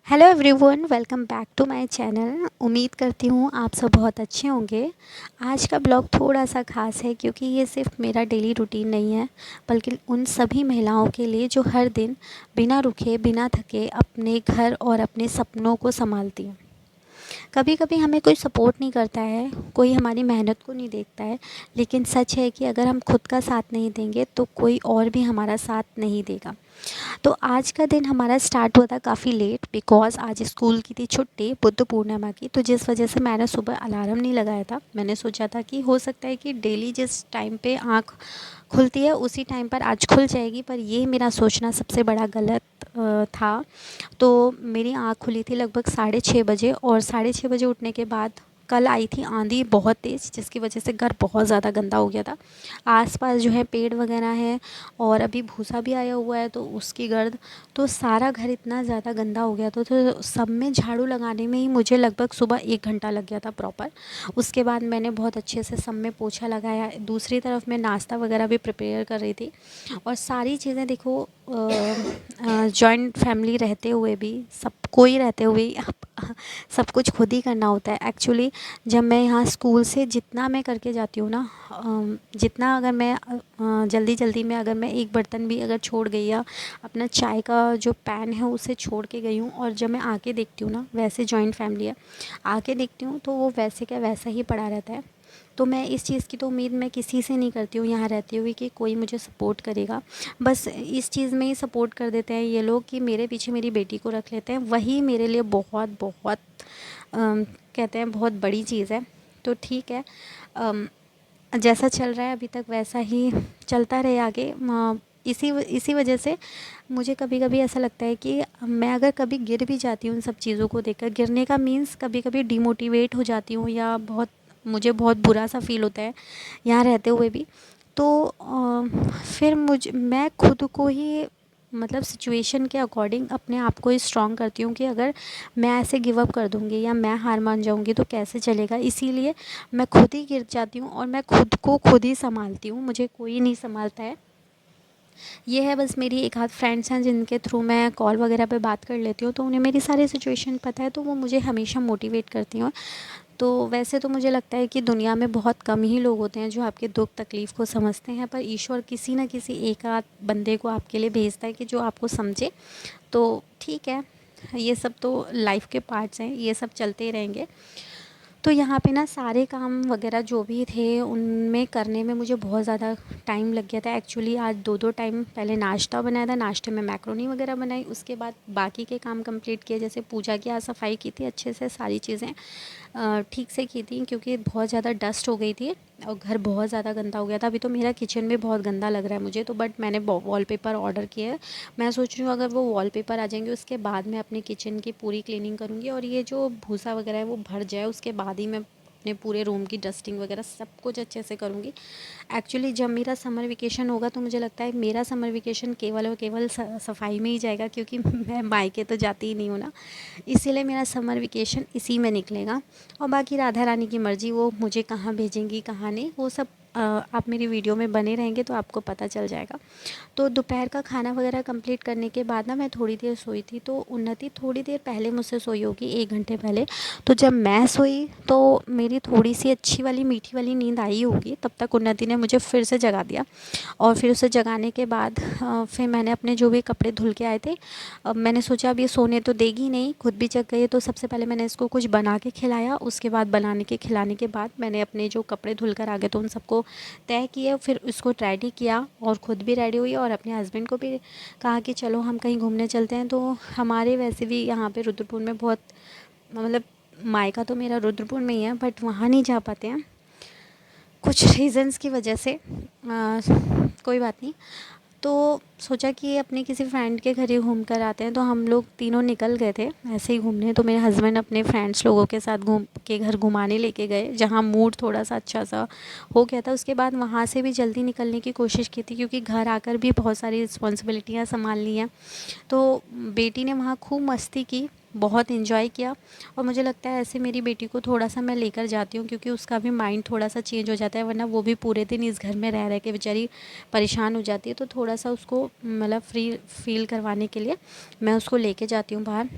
Hello everyone, welcome back to my channel. उम्मीद करती हूँ आप सब बहुत अच्छे होंगे। आज का ब्लॉग थोड़ा सा ख़ास है क्योंकि ये सिर्फ मेरा डेली रूटीन नहीं है, बल्कि उन सभी महिलाओं के लिए जो हर दिन बिना रुके बिना थके अपने घर और अपने सपनों को संभालती हैं। कभी कभी हमें कोई सपोर्ट नहीं करता है, कोई हमारी मेहनत को नहीं देखता है, लेकिन सच है कि अगर हम खुद का साथ नहीं देंगे तो कोई और भी हमारा साथ नहीं देगा। तो आज का दिन हमारा स्टार्ट हुआ था काफ़ी लेट, बिकॉज़ आज स्कूल की थी छुट्टी बुद्ध पूर्णिमा की, तो जिस वजह से मैंने सुबह अलार्म नहीं लगाया था। मैंने सोचा था कि हो सकता है कि डेली जिस टाइम पे आँख खुलती है उसी टाइम पर आज खुल जाएगी, पर ये मेरा सोचना सबसे बड़ा गलत था। तो मेरी आँख खुली थी लगभग 6:30 बजे, और 6:30 बजे उठने के बाद कल आई थी आंधी बहुत तेज़, जिसकी वजह से घर बहुत ज़्यादा गंदा हो गया था। आसपास जो है पेड़ वगैरह हैं, और अभी भूसा भी आया हुआ है तो उसकी गर्द, तो सारा घर इतना ज़्यादा गंदा हो गया तो सब में झाड़ू लगाने में ही मुझे लगभग सुबह 1 घंटा लग गया था प्रॉपर। उसके बाद मैंने बहुत अच्छे से सब में पोछा लगाया। दूसरी तरफ मैं नाश्ता वगैरह भी प्रिपेयर कर रही थी, और सारी चीज़ें देखो, जॉइंट फैमिली रहते हुए भी, सब कोई रहते हुए सब कुछ खुद ही करना होता है एक्चुअली। जब मैं यहाँ स्कूल से जितना मैं करके जाती हूँ ना, जितना अगर मैं जल्दी जल्दी में अगर मैं एक बर्तन भी अगर छोड़ गई या अपना चाय का जो पैन है उसे छोड़ के गई हूँ, और जब मैं आके देखती हूँ ना, वैसे जॉइंट फैमिली है, आके देखती हूँ तो वो वैसे क्या वैसा ही पड़ा रहता है। तो मैं इस चीज़ की तो उम्मीद मैं किसी से नहीं करती हूँ यहाँ रहते हुए कि कोई मुझे सपोर्ट करेगा। बस इस चीज़ में ही सपोर्ट कर देते हैं ये लोग कि मेरे पीछे मेरी बेटी को रख लेते हैं, वही मेरे लिए बहुत बहुत कहते हैं बहुत बड़ी चीज़ है। तो ठीक है, जैसा चल रहा है अभी तक वैसा ही चलता रहे आगे। इसी वजह से मुझे कभी कभी ऐसा लगता है कि मैं अगर कभी गिर भी जाती हूँ उन सब चीज़ों को देखकर, गिरने का मीन्स कभी कभी डिमोटिवेट हो जाती हूँ या मुझे बहुत बुरा सा फील होता है यहाँ रहते हुए भी। तो फिर मैं खुद को ही मतलब सिचुएशन के अकॉर्डिंग अपने आप को ही स्ट्रॉन्ग करती हूँ कि अगर मैं ऐसे गिव अप कर दूँगी या मैं हार मान जाऊँगी तो कैसे चलेगा। इसीलिए मैं खुद ही गिर जाती हूँ और मैं खुद को खुद ही संभालती हूँ, मुझे कोई नहीं संभालता है। ये है बस मेरी एक आध फ्रेंड्स हैं जिनके थ्रू मैं कॉल वगैरह पे बात कर लेती हूँ, तो उन्हें मेरी सारी सिचुएशन पता है, तो वो मुझे हमेशा मोटिवेट करती हैं। तो वैसे तो मुझे लगता है कि दुनिया में बहुत कम ही लोग होते हैं जो आपके दुख तकलीफ़ को समझते हैं, पर ईश्वर किसी न किसी एक आध बंदे को आपके लिए भेजता है कि जो आपको समझे। तो ठीक है, ये सब तो लाइफ के पार्ट्स हैं, ये सब चलते ही रहेंगे। तो यहाँ पे ना सारे काम वगैरह जो भी थे उनमें करने में मुझे बहुत ज़्यादा टाइम लग गया था एक्चुअली। आज दो दो टाइम पहले नाश्ता बनाया था, नाश्ते में मैक्रोनी वगैरह बनाई, उसके बाद बाकी के काम कंप्लीट किए, जैसे पूजा की, आज सफाई की थी अच्छे से, सारी चीज़ें ठीक से की थी क्योंकि बहुत ज़्यादा डस्ट हो गई थी और घर बहुत ज़्यादा गंदा हो गया था। अभी तो मेरा किचन भी बहुत गंदा लग रहा है मुझे तो, बट मैंने वॉलपेपर ऑर्डर किया है। मैं सोच रही हूँ अगर वो वॉलपेपर आ जाएंगे उसके बाद मैं अपनी किचन की पूरी क्लीनिंग करूँगी, और ये जो भूसा वगैरह है वो भर जाए उसके बाद ही मैं अपने पूरे रूम की डस्टिंग वगैरह सब कुछ अच्छे से करूँगी। एक्चुअली जब मेरा समर वेकेशन होगा तो मुझे लगता है मेरा समर वेकेशन केवल और केवल सफाई में ही जाएगा, क्योंकि मैं मायके तो जाती ही नहीं हूँ ना, इसीलिए मेरा समर वेकेशन इसी में निकलेगा। और बाकी राधा रानी की मर्ज़ी, वो मुझे कहाँ भेजेंगी कहाँ नहीं, वो सब आप मेरी वीडियो में बने रहेंगे तो आपको पता चल जाएगा। तो दोपहर का खाना वगैरह कंप्लीट करने के बाद ना मैं थोड़ी देर सोई थी, तो उन्नति थोड़ी देर पहले मुझसे सोई होगी, 1 घंटे पहले। तो जब मैं सोई तो मेरी थोड़ी सी अच्छी वाली मीठी वाली नींद आई होगी, तब तक उन्नति ने मुझे फिर से जगा दिया। और फिर उसे जगाने के बाद फिर मैंने अपने जो भी कपड़े धुल के आए थे, अब मैंने सोचा अब ये सोने तो देगी नहीं, खुद भी जग गई है, तो सबसे पहले मैंने इसको कुछ बना के खिलाया। उसके बाद बनाने के खिलाने के बाद मैंने अपने जो कपड़े धुल कर आ गए तो उन सबको तय किया, फिर उसको रेडी किया और ख़ुद भी रेडी हुई और अपने हस्बैंड को भी कहा कि चलो हम कहीं घूमने चलते हैं। तो हमारे वैसे भी यहाँ पे रुद्रपुर में बहुत, मतलब मायका तो मेरा रुद्रपुर में ही है, बट वहाँ नहीं जा पाते हैं कुछ रीज़न्स की वजह से। कोई बात नहीं। तो सोचा कि अपने किसी फ्रेंड के घर ही घूम कर आते हैं, तो हम लोग तीनों निकल गए थे ऐसे ही घूमने। तो मेरे हस्बैंड अपने फ्रेंड्स लोगों के साथ घर घुमाने लेके गए, जहाँ मूड थोड़ा सा अच्छा सा हो गया था। उसके बाद वहाँ से भी जल्दी निकलने की कोशिश की थी, क्योंकि घर आकर भी बहुत सारी रिस्पॉन्सिबिलिटियाँ संभालनी हैं। तो बेटी ने वहाँ खूब मस्ती की, बहुत इन्जॉय किया, और मुझे लगता है ऐसे मेरी बेटी को थोड़ा सा मैं लेकर जाती हूँ, क्योंकि उसका भी माइंड थोड़ा सा चेंज हो जाता है, वरना वो भी पूरे दिन इस घर में रह के बेचारी परेशान हो जाती है। तो थोड़ा सा उसको मतलब फ्री फील करवाने के लिए मैं उसको लेके जाती हूँ बाहर।